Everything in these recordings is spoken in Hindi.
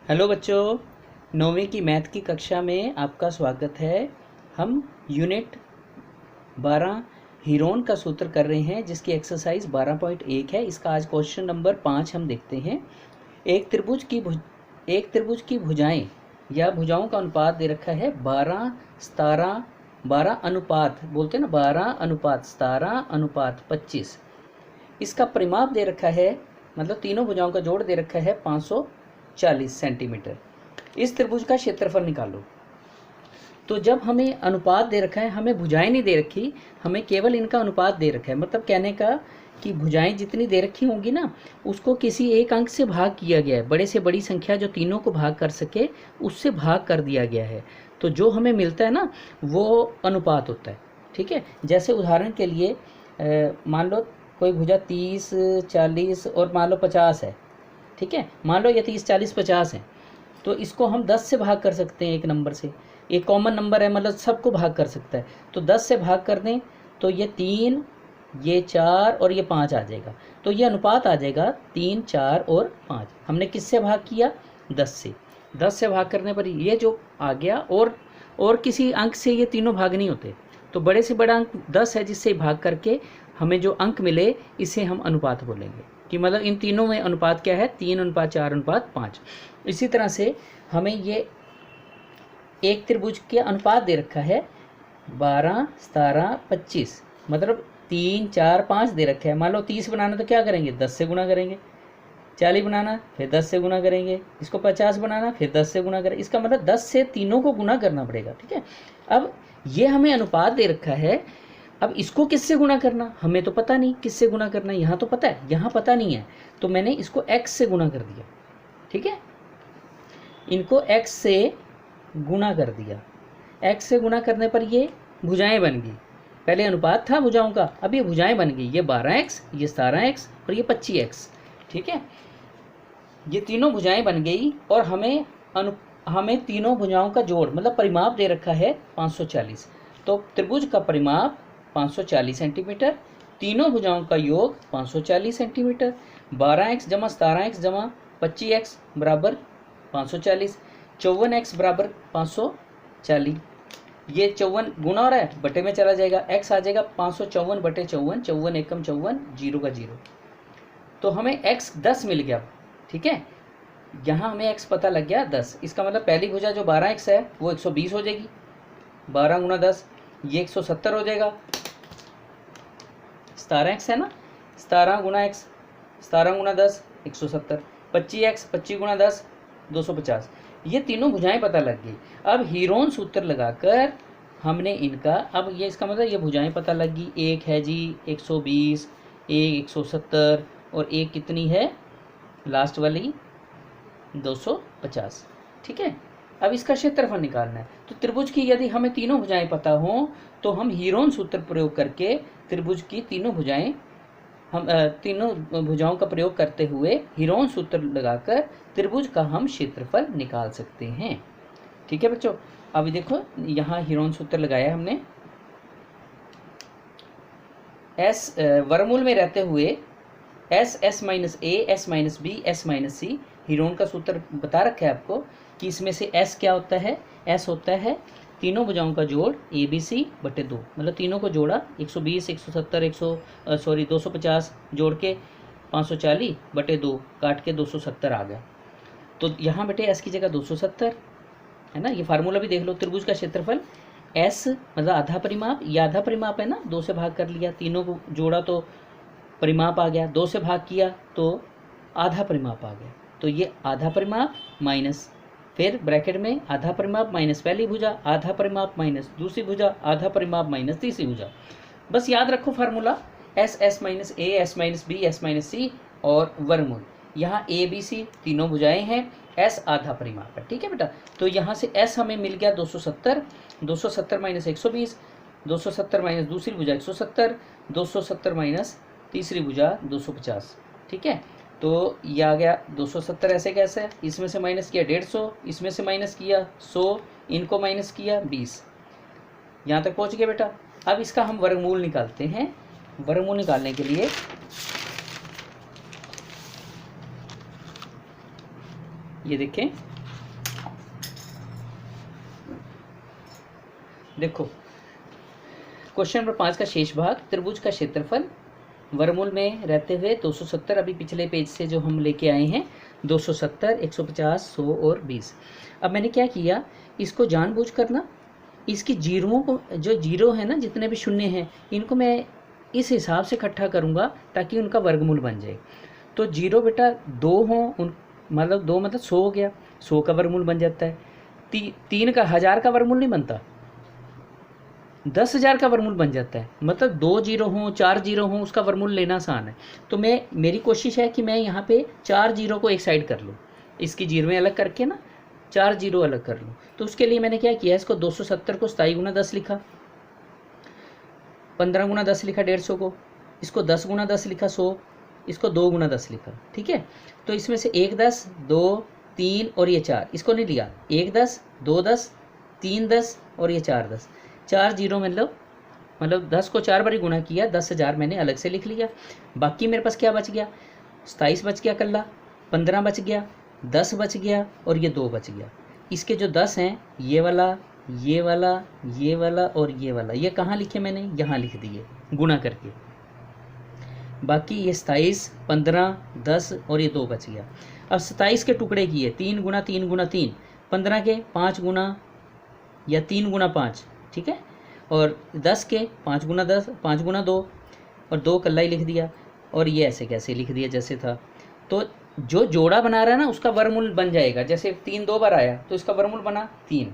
हेलो बच्चों, नौवीं की मैथ की कक्षा में आपका स्वागत है। हम यूनिट 12 हीरोन का सूत्र कर रहे हैं, जिसकी एक्सरसाइज 12.1 है। इसका आज क्वेश्चन नंबर 5 हम देखते हैं। एक त्रिभुज की भुजाएं या भुजाओं का अनुपात दे रखा है 12 17 12 अनुपात बोलते हैं ना, 12 अनुपात 17 अनुपात 25। इसका परिमाप दे रखा है, मतलब तीनों भुजाओं का जोड़ दे रखा है 540 सेंटीमीटर। इस त्रिभुज का क्षेत्रफल निकालो। तो जब हमें अनुपात दे रखा है, हमें भुजाएं नहीं दे रखी, हमें केवल इनका अनुपात दे रखा है। मतलब कहने का कि भुजाएं जितनी दे रखी होंगी ना, उसको किसी एक अंक से भाग किया गया है। बड़े से बड़ी संख्या जो तीनों को भाग कर सके, उससे भाग कर दिया गया है। तो जो हमें मिलता है ना, वो अनुपात होता है। ठीक है। जैसे उदाहरण के लिए मान लो कोई भुजा 30 40 और मान लो 50 है। ठीक है। मान लो ये 30 40 50 है, तो इसको हम 10 से भाग कर सकते हैं। एक नंबर से, एक कॉमन नंबर है, मतलब सबको भाग कर सकता है। तो 10 से भाग कर दें तो ये 3, ये 4 और ये 5 आ जाएगा। तो ये अनुपात आ जाएगा 3 4 और 5। हमने किससे भाग किया? 10 से। 10 से भाग करने पर ये जो आ गया, और किसी अंक से ये तीनों भाग नहीं होते। तो बड़े से बड़ा अंक 10 है, जिससे भाग करके हमें जो अंक मिले, इसे हम अनुपात बोलेंगे। कि मतलब इन तीनों में अनुपात क्या है? 3 अनुपात 4 अनुपात 5। इसी तरह से हमें ये एक त्रिभुज के अनुपात दे रखा है 12 17 25। मतलब 3 4 5 दे रखा है। मान लो 30 बनाना तो क्या करेंगे? 10 से गुना करेंगे। 40 बनाना फिर 10 से गुना करेंगे। इसको 50 बनाना फिर 10 से गुना करेंगे। इसका मतलब 10 से तीनों को गुना करना पड़ेगा। ठीक है। अब ये हमें अनुपात दे रखा है। अब इसको किससे गुना करना हमें तो पता नहीं, किससे गुना करना यहाँ तो पता है, यहाँ पता नहीं है। तो मैंने इसको x से गुना कर दिया। ठीक है। इनको x से गुणा कर दिया। x से गुणा करने पर ये भुजाएं बन गई। पहले अनुपात था भुजाओं का, अब ये भुजाएं बन गई। ये 12x, ये 17x और ये 25x। ठीक है। ये तीनों भुजाएं बन गई और हमें तीनों भुजाओं का जोड़, मतलब परिमाप दे रखा है 540। तो त्रिभुज का परिमाप 540 सेंटीमीटर, तीनों भुजाओं का योग 540 सेंटीमीटर। 12x जमा 17x जमा 25x बराबर 540। 54x बराबर 540। ये 54 गुना हो रहा है, बटे में चला जाएगा, x आ जाएगा 554 बटे 54। 54 एकम 54, 0 का 0। तो हमें x 10 मिल गया। ठीक है। यहाँ हमें x पता लग गया 10। इसका मतलब पहली भुजा जो 12x है वो 120 हो जाएगी। 12 गुना 10 ये 170 हो जाएगा। 17x है ना, 17 गुना x, 17 गुना 10 170। 25x 25 गुना 10 250। ये तीनों भुजाएं पता लग गई। अब हीरोन सूत्र लगाकर हमने इनका, अब ये इसका मतलब ये भुजाएं पता लग गई। एक है जी 120, एक 170 और एक कितनी है लास्ट वाली 250। ठीक है। अब इसका क्षेत्रफल निकालना है। तो त्रिभुज की यदि हमें तीनों भुजाएं पता हो, तो हम हीरोन सूत्र प्रयोग करके त्रिभुज की तीनों भुजाओं का प्रयोग करते हुए हीरोन सूत्र लगाकर त्रिभुज का हम क्षेत्रफल निकाल सकते हैं। ठीक है बच्चों। अभी देखो यहाँ हीरोन सूत्र लगाया हमने। एस वर्गमूल में रहते हुए s S minus A S minus B S minus c Heron का सूत्र बता रखा है आपको कि इसमें से एस क्या होता है? एस होता है तीनों भुजाओं का जोड़ ए बी सी बटे 2। मतलब तीनों को जोड़ा 120 170 250 जोड़ के 540 बटे 2 काट के 270 आ गया। तो यहाँ बेटे एस की जगह 270 है ना। ये फार्मूला भी देख लो। त्रिभुज का क्षेत्रफल एस मतलब आधा परिमाप, ये आधा परिमाप है ना, 2 से भाग कर लिया, तीनों को जोड़ा तो परिमाप आ गया, 2 से भाग किया तो आधा परिमाप आ गया। तो ये आधा परिमाप माइनस, फिर ब्रैकेट में आधा परिमाप माइनस पहली भुजा, आधा परिमाप माइनस दूसरी भुजा, आधा परिमाप माइनस तीसरी भुजा। बस याद रखो formula, S S minus A S minus B S minus C और वर्गमूल। यहाँ ए बी सी तीनों भुजाएं हैं, एस आधा परिमाप है। ठीक है बेटा। तो यहाँ से एस हमें मिल गया 270। 270 माइनस 120, 270 माइनस दूसरी भुजा 170, 270 माइनस तीसरी भुजा 250। ठीक है। तो ये आ गया 270। ऐसे कैसे? इसमें से माइनस किया 150, इसमें से माइनस किया 100, इनको माइनस किया 20। यहाँ तक पहुँच गया बेटा। अब इसका हम वर्गमूल निकालते हैं। वर्गमूल निकालने के लिए ये देखें, देखो क्वेश्चन नंबर 5 का शेष भाग, त्रिभुज का क्षेत्रफल वर्गमूल में रहते हुए 270, अभी पिछले पेज से जो हम लेके आए हैं 270, 150, 100 और 20। अब मैंने क्या किया, इसको जानबूझकर ना इसकी जीरों को, जो जीरो है ना, जितने भी शून्य हैं, इनको मैं इस हिसाब से इकट्ठा करूँगा ताकि उनका वर्गमूल बन जाए। तो जीरो बेटा 2 हों, उन मतलब 2 मतलब 100 हो गया, 100 का वर्गमूल बन जाता है। 3 का 1000 का वर्गमूल नहीं बनता, 10,000 का वर्गमूल बन जाता है। मतलब 2 जीरो हों, 4 जीरो हों, उसका वर्गमूल लेना आसान है। तो मेरी कोशिश है कि मैं यहाँ पे 4 जीरो को एक साइड कर लूँ, इसकी जीरोएं अलग करके ना 4 जीरो अलग कर लूँ। तो उसके लिए मैंने क्या किया, इसको 270 को 27 गुना 10 लिखा, 15 गुना 10 लिखा 150 को, इसको 10 गुना 10 लिखा 100, इसको 2 गुना 10 लिखा। ठीक है, तो इसमें से 1 10, 2 3 और ये 4, इसको नहीं लिया। 1 10, 2 10, 3 10 और ये 4 10, 4 जीरो मतलब 10 को 4 बार गुना किया, 10,000 मैंने अलग से लिख लिया। बाकी मेरे पास क्या बच गया, 27 बच गया कल्ला, 15 बच गया, 10 बच गया और ये 2 बच गया। इसके जो 10 हैं, ये वाला, ये वाला, ये वाला और ये वाला, ये कहाँ लिखे मैंने, यहाँ लिख दिए गुणा करके। बाकी ये 27, 15, 10 और ये 2 बच गया। अब 27 के टुकड़े किए, 3 गुना 3 गुना 3, 15 के 5 गुना या 3 गुना 5, ठीक है, और 10 के 5 गुना 10, 5 गुना 2 और 2 कल्ला ही लिख दिया। और ये ऐसे कैसे लिख दिया जैसे था। तो जो जोड़ा बना रहा है ना, उसका वर्गमूल बन जाएगा। जैसे 3 2 बार आया तो इसका वर्गमूल बना 3।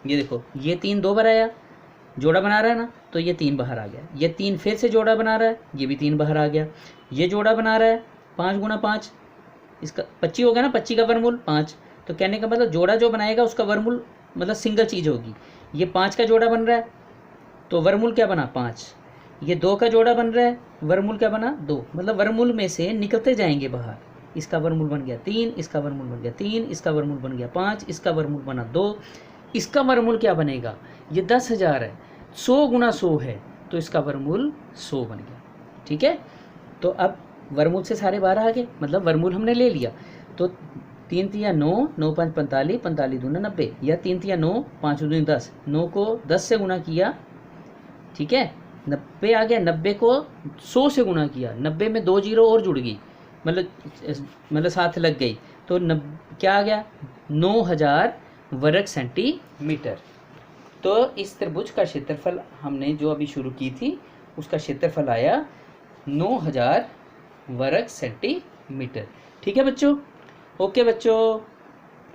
ये देखो, ये 3 2 बार आया, जोड़ा बना रहा है ना, तो ये 3 बाहर आ गया। ये 3 फिर से जोड़ा बना रहा है, ये भी 3 बाहर आ गया। ये जोड़ा बना रहा है 5 गुना 5, इसका 25 हो गया ना, 25 का वर्गमूल 5। तो कहने का मतलब जोड़ा जो बनाएगा उसका वर्गमूल मतलब सिंगल चीज़ होगी। ये 5 का जोड़ा बन रहा है तो वर्गमूल क्या बना 5। ये 2 का जोड़ा बन रहा है, वर्गमूल क्या बना 2। मतलब वर्गमूल में से निकलते जाएंगे बाहर। इसका वर्गमूल बन गया 3, इसका वर्गमूल बन गया 3, इसका वर्गमूल बन गया 5, इसका वर्गमूल बना 2। इसका वर्गमूल क्या बनेगा, ये 10,000 है, 100 गुना 100 है, तो इसका वर्गमूल 100 बन गया। ठीक है, तो अब वर्गमूल से सारे बाहर आ गए, मतलब वर्गमूल हमने ले लिया। तो 3 3 9, 9 5 45, 45 दूना 90, या 3 3 9, 5 दूनी 10, 9 को 10 से गुना किया, ठीक है, 90 आ गया। 90 को 100 से गुना किया, 90 में 2 जीरो और जुड़ गई, मतलब साथ लग गई, तो क्या आ गया 9,000 वर्ग सेंटीमीटर। तो इस त्रिभुज का क्षेत्रफल हमने जो अभी शुरू की थी, उसका क्षेत्रफल आया 9,000 वर्ग सेंटीमीटर। ठीक है बच्चों, ओके बच्चों।